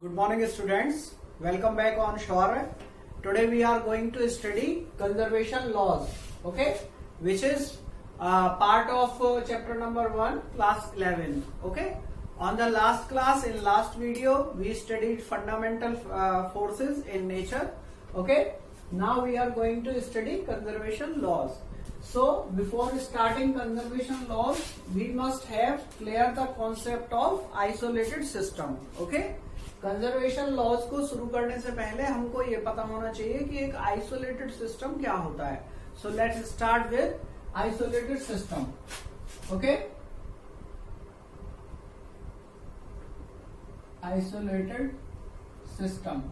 Good morning students, welcome back on Shore. Today we are going to study conservation laws, okay, which is part of chapter number 1, class 11, okay. On the last class, in last video, we studied fundamental forces in nature, okay. Now we are going to study conservation laws. So before starting conservation laws, we must have clear the concept of isolated system, okay. Conservation laws को शुरू करने से पहले हमको ये पता होना चाहिए कि एक आइसोलेटेड सिस्टम क्या होता है. So let's start with isolated system. Okay, isolated system.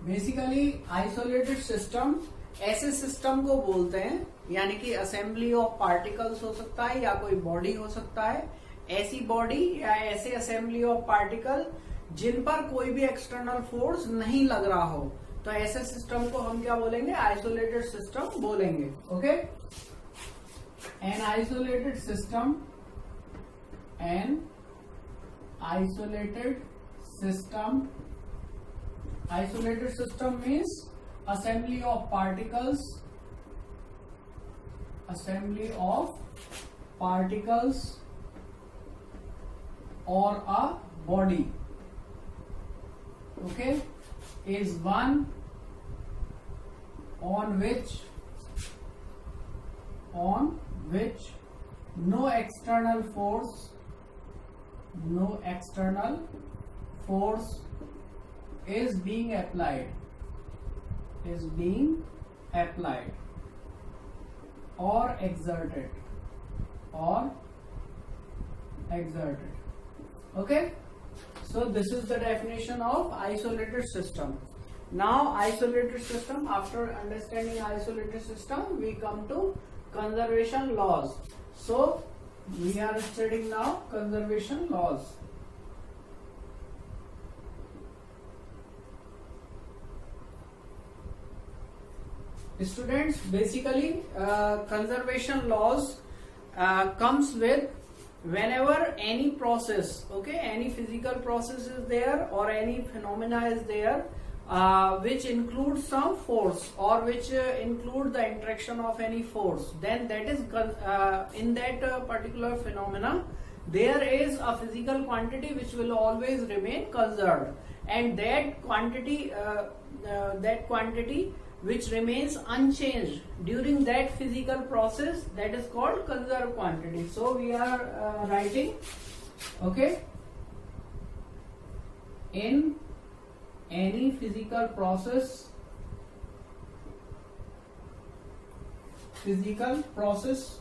Basically isolated system ऐसे सिस्टम को बोलते हैं, यानी कि असेंबली ऑफ पार्टिकल्स हो सकता है या कोई बॉडी हो सकता है, ऐसी बॉडी या ऐसे असेंबली ऑफ पार्टिकल जिन पर कोई भी एक्सटर्नल फोर्स नहीं लग रहा हो, तो ऐसे सिस्टम को हम क्या बोलेंगे? आइसोलेटेड सिस्टम बोलेंगे. Okay, an isolated system, an isolated system. Isolated system means assembly of particles, assembly of particles or a body, okay, is one on which no external force is being applied or exerted. Okay, so this is the definition of isolated system. Now isolated system, after understanding isolated system, we come to conservation laws. So we are studying now conservation laws. Students, basically conservation laws comes with whenever any process, okay, any physical process is there or any phenomena is there which includes some force or which include the interaction of any force, then that is in that particular phenomena there is a physical quantity which will always remain conserved, and that quantity which remains unchanged during that physical process, that is called conserved quantity. So we are writing, okay, in any physical process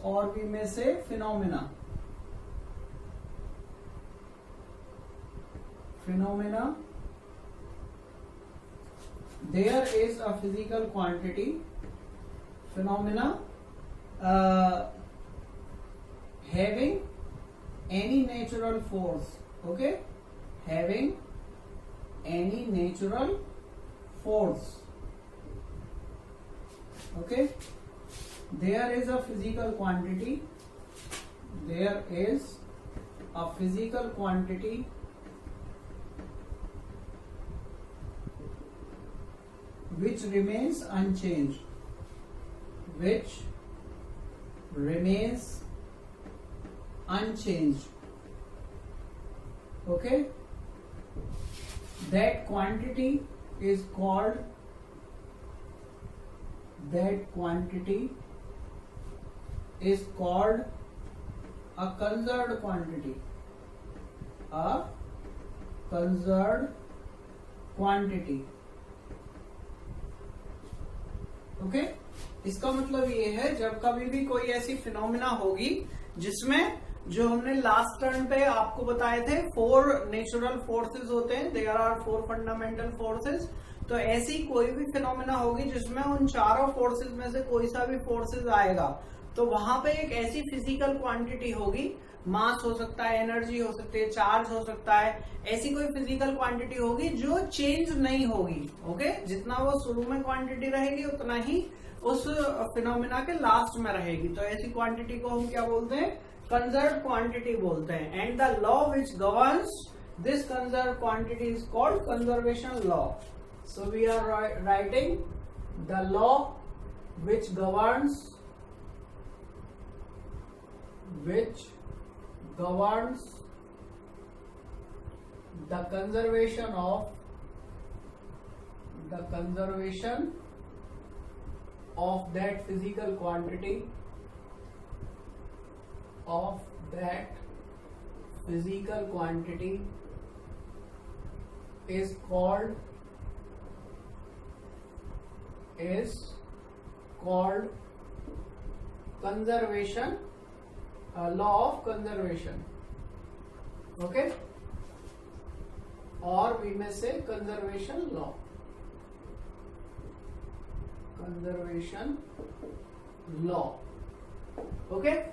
or we may say phenomena, there is a physical quantity, phenomena having any natural force, okay, having any natural force, okay, there is a physical quantity, which remains unchanged, okay, that quantity is called a conserved quantity, okay. इसका मतलब ये है, जब कभी भी कोई ऐसी phenomena होगी जिसमें, जो हमने लास्ट टर्न पे आपको बताए थे, 4 नेचुरल फोर्सेस होते हैं, देयर आर 4 फंडामेंटल फोर्सेस, तो ऐसी कोई भी फिनोमिना होगी जिसमें उन चारों फोर्सेस में से कोई सा भी फोर्सेस आएगा, तो वहां पे एक ऐसी फिजिकल क्वांटिटी होगी, मास हो सकता है, एनर्जी हो सकती है, चार्ज हो सकता है, ऐसी कोई फिजिकल क्वांटिटी होगी जो चेंज नहीं होगी, ओके. जितना वो शुरू में क्वांटिटी रहेगी उतना ही उस फिनोमिना के लास्ट में रहेगी, तो ऐसी क्वांटिटी को हम क्या बोलते हैं? कंजर्व्ड क्वांटिटी बोलते हैं. And the law which governs this conserved quantity is called conservation law. So we are writing the law which governs the conservation of that physical quantity is called conservation, law of conservation. Okay, or we may say conservation law. Okay,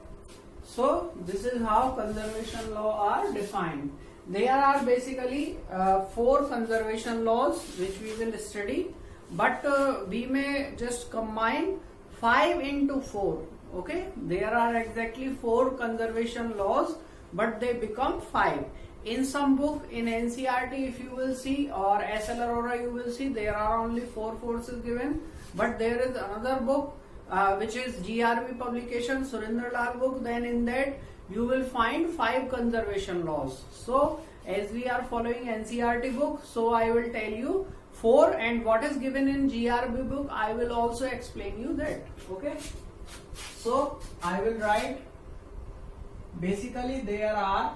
so this is how conservation law are defined. There are basically 4 conservation laws which we will study, but we may just combine 5 into 4. Okay, there are exactly 4 conservation laws, but they become 5. In some book, in NCERT, if you will see, or SL Arora you will see, there are only 4 forces given. But there is another book which is GRB publication, Surinder Lal book. Then in that you will find 5 conservation laws. So as we are following NCERT book, so I will tell you 4, and what is given in GRB book I will also explain you that. Okay, so I will write, basically there are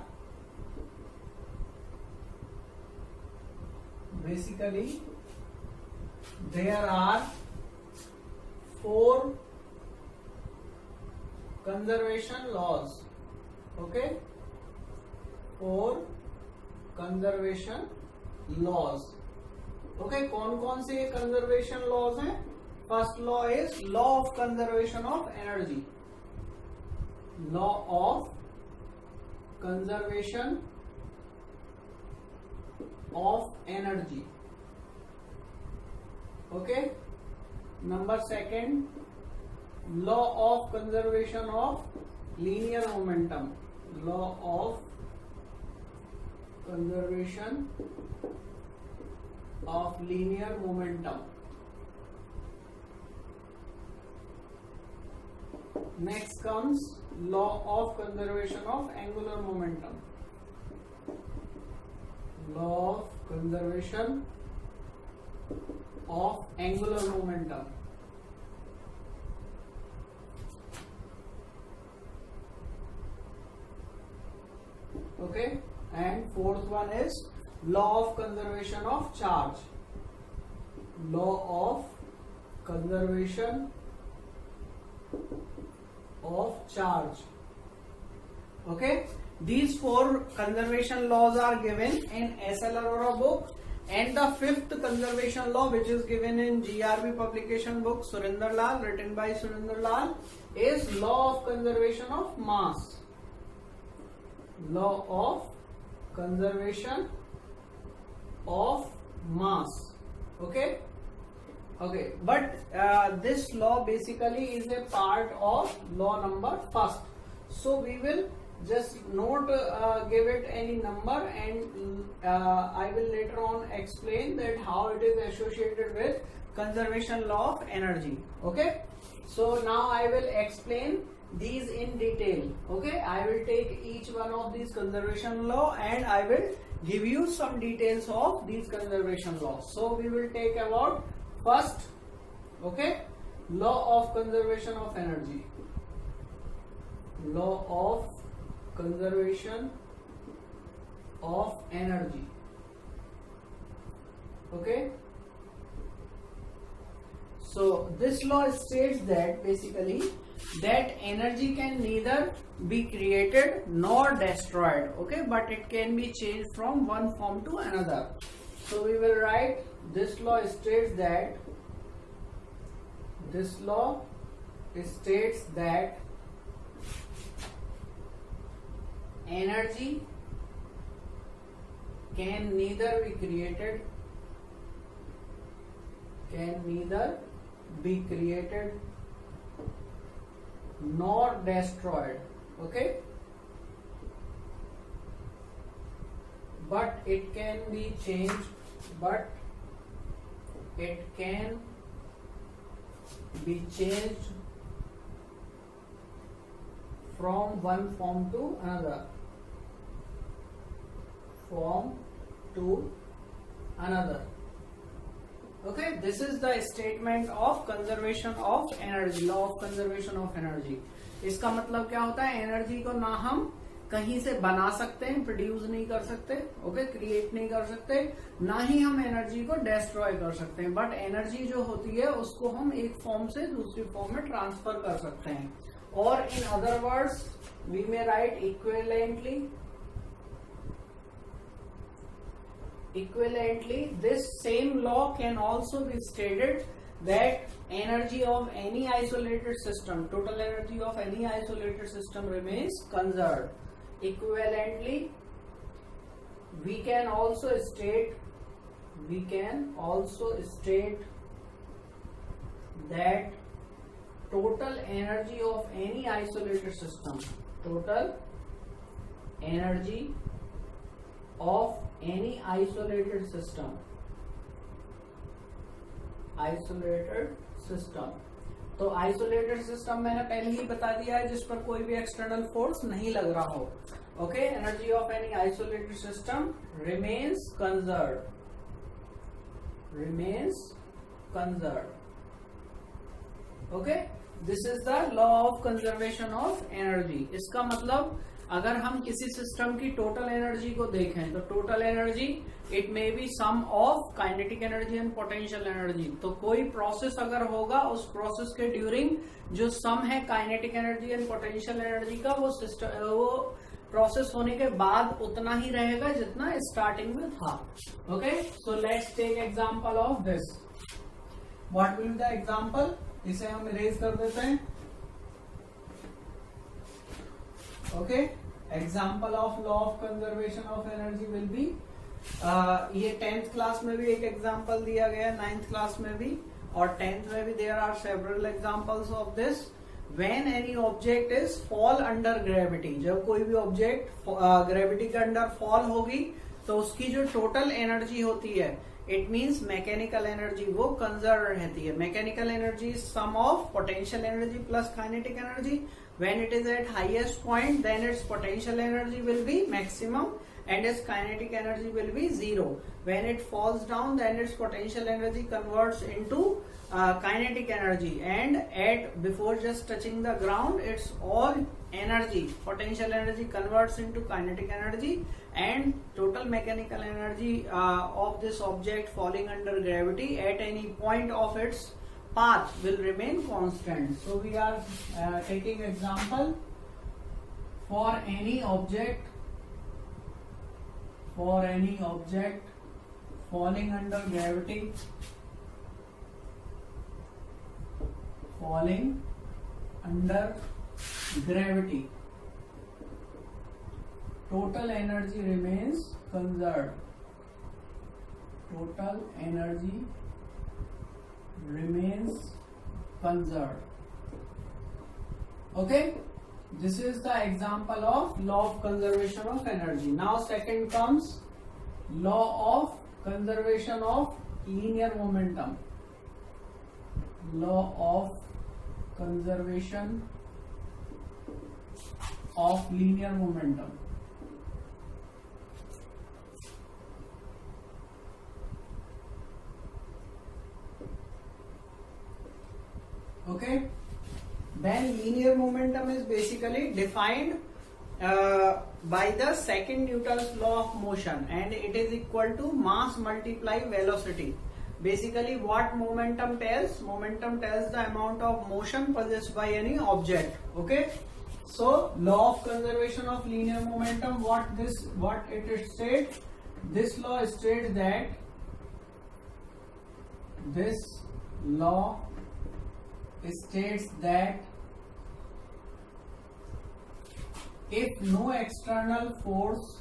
4 conservation laws. Okay, 4 conservation laws. Okay, कौन से conservation laws हैं? First law is law of conservation of energy. Law of conservation of energy. Okay, number 2, law of conservation of linear momentum. Law of conservation of linear momentum. Next comes law of conservation of angular momentum. Law of conservation of angular momentum. Okay, and 4th one is law of conservation of charge. Law of conservation of charge. Okay, these 4 conservation laws are given in SL Arora book, and the 5th conservation law, which is given in GRB publication book Surinder Lal, written by Surinder Lal, is law of conservation of mass. Law of conservation of mass. Okay, but this law basically is a part of law number 1. So we will just not give it any number, and I will later on explain that how it is associated with conservation law of energy. Okay, so now I will explain these in detail. Okay, I will take each one of these conservation law and I will give you some details of these conservation laws. So we will take about first, okay, law of conservation of energy. Law of conservation of energy. Okay, so this law states that basically that energy can neither be created nor destroyed, okay, but it can be changed from one form to another. So we will write, this law states that energy can neither be created nor destroyed. Okay, but it can be changed, but it can be changed from one form to another, okay. This is the statement of conservation of energy, law of conservation of energy. इसका मतलब क्या होता है, energy को ना हम कहीं से बना सकते हैं, प्रोड्यूस नहीं कर सकते, ओके, क्रिएट नहीं कर सकते, ना ही हम एनर्जी को डिस्ट्रॉय कर सकते हैं, बट एनर्जी जो होती है उसको हम एक फॉर्म से दूसरी फॉर्म में ट्रांसफर कर सकते हैं. और in other words we may write equivalently this same law can also be stated that energy of any isolated system, total energy of any isolated system remains conserved. Equivalently we can also state that total energy of any isolated system, total energy of any isolated system, तो isolated system मैंने पहले ही बता दिया है जिस पर कोई भी एक्सटर्नल फोर्स नहीं लग रहा हो, okay. Energy of any isolated system remains conserved, okay. This is the law of conservation of energy. इसका मतलब अगर हम किसी सिस्टम की टोटल एनर्जी को देखें तो total energy it may be sum of kinetic energy and potential energy. तो कोई प्रोसेस अगर होगा उस प्रोसेस के ड्यूरिंग जो सम है kinetic energy and potential energy का, वो प्रोसेस होने के बाद उतना ही रहेगा जितना स्टार्टिंग में था, okay. So let's take example of this. What will be the example? इसे हम इरेज कर देते हैं, okay. Example of law of conservation of energy will be, ये 10th क्लास में भी एक एग्जाम्पल दिया गया, 9th क्लास में भी और 10th में भी. There are several examples of this. When any object is fall under gravity, जब कोई भी ऑब्जेक्ट ग्रेविटी के अंडर फॉल होगी तो उसकी जो टोटल एनर्जी होती है, इट मीन्स मैकेनिकल एनर्जी, वो कंजर्व रहती है. Mechanical energy sum of potential energy plus kinetic energy. When it is at highest point, then its potential energy will be maximum and its kinetic energy will be 0. When it falls down, then its potential energy converts into kinetic energy, and before just touching the ground, its all energy, potential energy converts into kinetic energy, and total mechanical energy of this object falling under gravity at any point of its path will remain constant. So we are taking example for any object falling under gravity, total energy remains conserved. Okay, this is the example of law of conservation of energy. Now second comes law of conservation of linear momentum. Law of conservation of linear momentum. Okay, then linear momentum is basically defined by the second Newton's law of motion, and it is equal to mass multiply velocity. Basically what momentum tells? Momentum tells the amount of motion possessed by any object, okay. So law of conservation of linear momentum, what it states? This law states that if no external force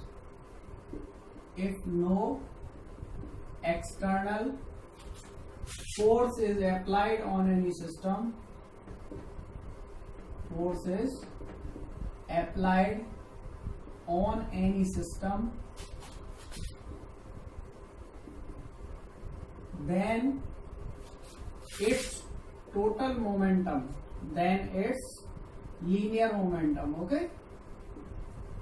is applied on any system, then its total momentum, then its linear momentum. Okay,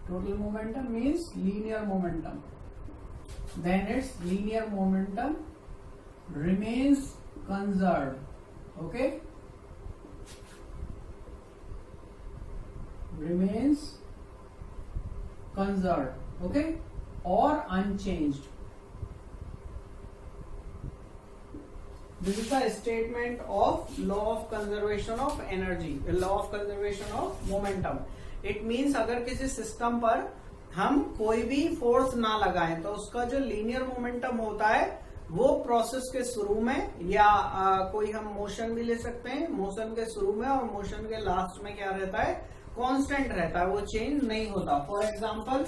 total momentum means linear momentum, then its linear momentum remains conserved. Okay, remains conserved. Okay, or unchanged. This is the statement of law of conservation of energy, law of conservation of momentum. It means अगर किसी system पर हम कोई भी force ना लगाएं तो उसका जो लीनियर मोमेंटम होता है वो प्रोसेस के शुरू में या कोई हम मोशन भी ले सकते हैं, मोशन के शुरू में और मोशन के लास्ट में क्या रहता है, कांस्टेंट रहता है, वो चेंज नहीं होता. For example,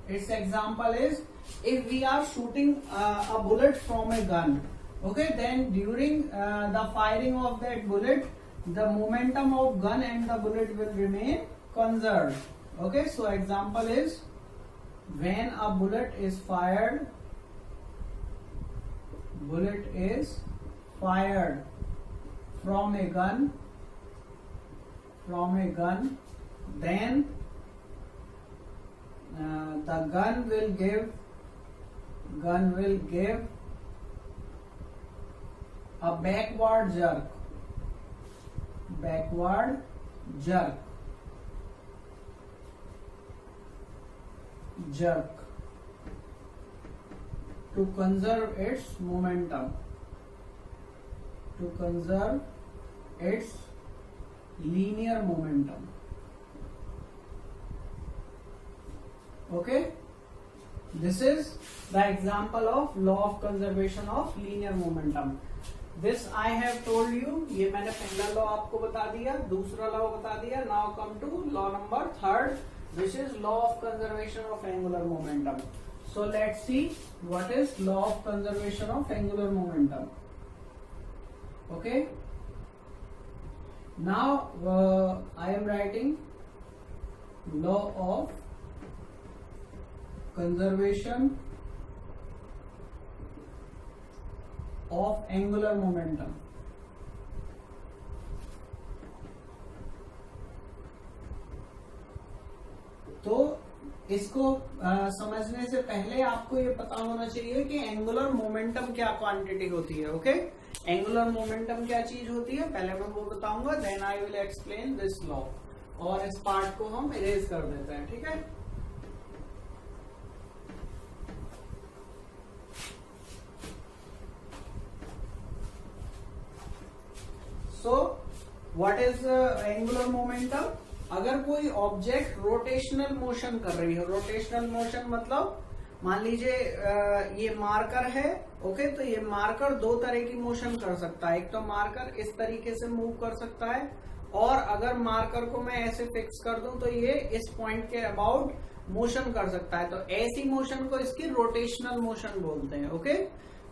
its example is if we are shooting a bullet from a gun, okay, then during the firing of that bullet the momentum of gun and the bullet will remain conserved. Okay, so example is when a bullet is fired from a gun, then the gun will give a backward jerk to conserve its momentum, to conserve its linear momentum. Okay, this is the example of law of conservation of linear momentum. This I have told you, ये मैंने पहला law आपको बता दिया, दूसरा law बता दिया. Now come to law number 3rd, which is law of conservation of angular momentum. So let's see what is law of conservation of angular momentum. Okay, now I am writing law of conservation of angular momentum. तो इसको समझने से पहले आपको ये पता होना चाहिए कि एंगुलर मोमेंटम क्या क्वांटिटी होती है. ओके, एंगुलर मोमेंटम क्या चीज होती है पहले मैं वो बताऊंगा, then I will explain this law. और इस पार्ट को हम इरेज कर देते हैं. ठीक है, so what is angular momentum. अगर कोई ऑब्जेक्ट रोटेशनल मोशन कर रही है, रोटेशनल मोशन मतलब मान लीजिए ये मार्कर है. ओके, तो ये मार्कर दो तरह की मोशन कर सकता है. एक तो मार्कर इस तरीके से मूव कर सकता है, और अगर मार्कर को मैं ऐसे फिक्स कर दूं तो ये इस पॉइंट के अबाउट मोशन कर सकता है. तो ऐसी मोशन को इसकी रोटेशनल मोशन बोलते हैं. ओके,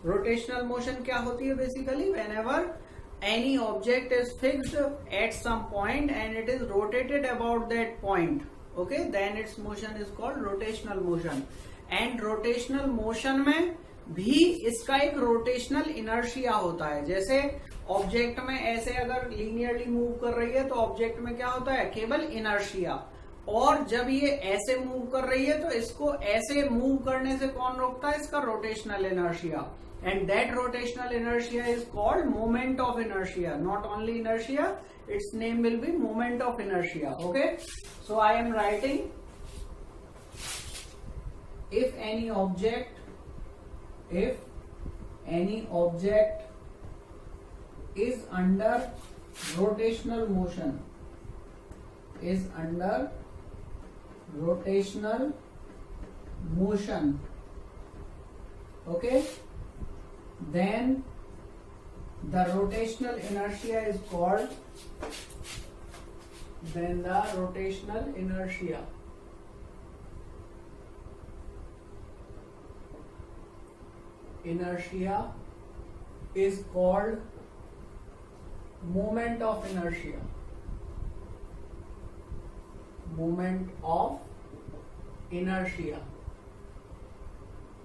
रोटेशनल मोशन क्या होती है basically, whenever any object is fixed at some point and it is rotated about that point, okay, then its motion is called rotational motion. And rotational motion में भी इसका एक rotational inertia होता है. जैसे ऑब्जेक्ट में ऐसे अगर लीनियरली मूव कर रही है तो ऑब्जेक्ट में क्या होता है, केवल इनर्शिया. और जब ये ऐसे मूव कर रही है तो इसको ऐसे मूव करने से कौन रोकता है, इसका rotational inertia. And that rotational inertia is called moment of inertia. Not only inertia, its name will be moment of inertia. Okay, so I am writing if any object is under rotational motion, okay, then the rotational inertia is called, inertia is called moment of inertia.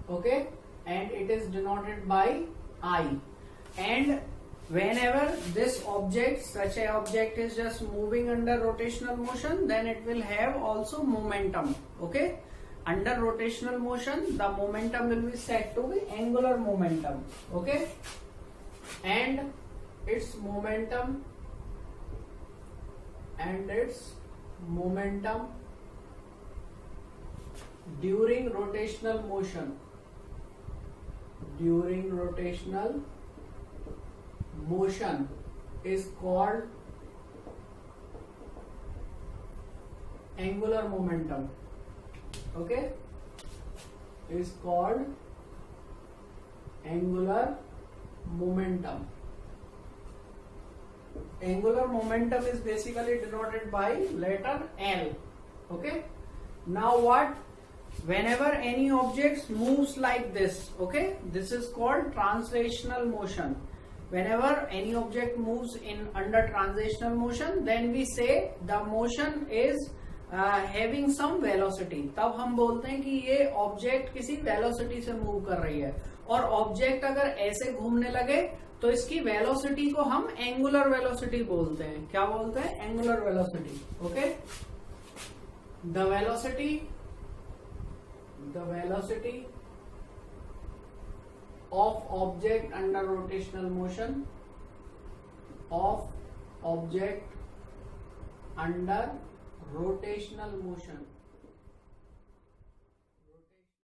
Okay, and it is denoted by I. And whenever this object, such a object is just moving under rotational motion, then it will have also momentum. Okay, under rotational motion the momentum will be said to be angular momentum. Okay, and its momentum during rotational motion is called angular momentum. Okay, is called angular momentum. Angular momentum is basically denoted by letter L. Okay, now what? Whenever any object moves like this, okay, this is called translational motion. Whenever any object moves in under translational motion, then we say the motion is having some velocity. तब हम बोलते हैं कि ये object किसी velocity से move कर रही है. और ऑब्जेक्ट अगर ऐसे घूमने लगे तो इसकी वेलोसिटी को हम एंगुलर वेलोसिटी बोलते हैं. क्या बोलते हैं? Angular velocity. Okay, the velocity of object under rotational motion, of object under rotational motion